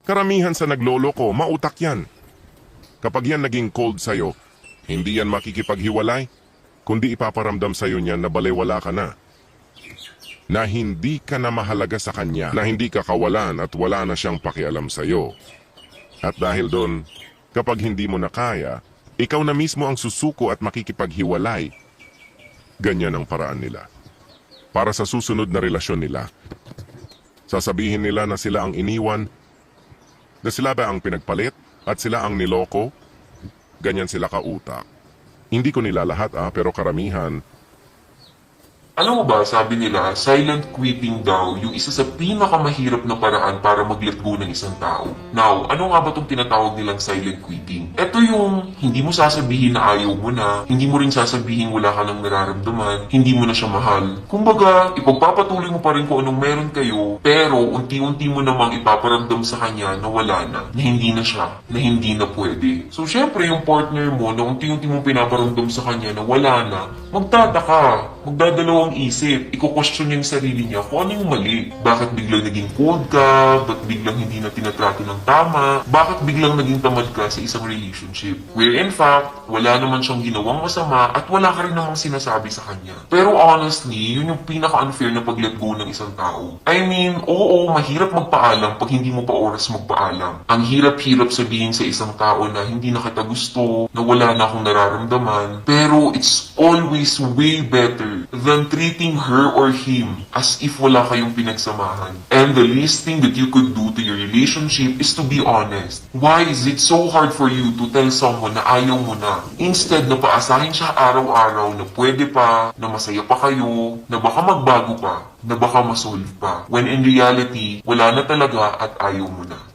Karamihan sa nagloloko, mautak yan. Kapag yan naging cold sa'yo, hindi yan makikipaghiwalay, kundi ipaparamdam sa'yo niyan na balewala ka na. Na hindi ka na mahalaga sa kanya, na hindi ka kawalan at wala na siyang pakialam sa'yo. At dahil doon, kapag hindi mo na kaya, ikaw na mismo ang susuko at makikipaghiwalay. Ganyan ang paraan nila. Para sa susunod na relasyon nila, sasabihin nila na sila ang iniwan, na sila ba ang pinagpalit at sila ang niloko. Ganyan sila kautak. Hindi ko nila lahat pero karamihan. Alam mo ba, sabi nila, silent quitting daw yung isa sa pinakamahirap na paraan para mag-let go ng isang tao. Now, ano nga ba itong tinatawag nilang silent quitting? Ito yung hindi mo sasabihin na ayaw mo na, hindi mo rin sasabihin wala ka nang nararamdaman, hindi mo na siya mahal. Kumbaga, ipagpapatuloy mo pa rin kung anong meron kayo, pero unti-unti mo namang ipaparamdam sa kanya na wala na hindi na siya, na hindi na pwede. So, syempre, yung partner mo na unti-unti mong pinaparamdam sa kanya na wala na, magtataka, magdadalawang isip, iko-question niya yung sarili niya kung ano yung mali. Bakit biglang naging cold ka? Bakit biglang hindi na tinatrato ng tama? Bakit biglang naging tamad ka sa isang relationship? Where in fact, wala naman siyang ginawang masama at wala ka rin namang sinasabi sa kanya. Pero honestly, yun yung pinaka-unfair na pag-let go ng isang tao. I mean, oo, mahirap magpaalam pag hindi mo pa oras magpaalam. Ang hirap-hirap sabihin sa isang tao na hindi na kita gusto, na wala na akong nararamdaman. Pero it's always way better than treating her or him as if wala kayong pinagsamahan. And the least thing that you could do to your relationship is to be honest. Why is it so hard for you to tell someone na ayaw mo na? Instead na paasahin siya araw-araw na pwede pa, na masaya pa kayo, na baka magbago pa, na baka masolve pa. When in reality, wala na talaga at ayaw mo na.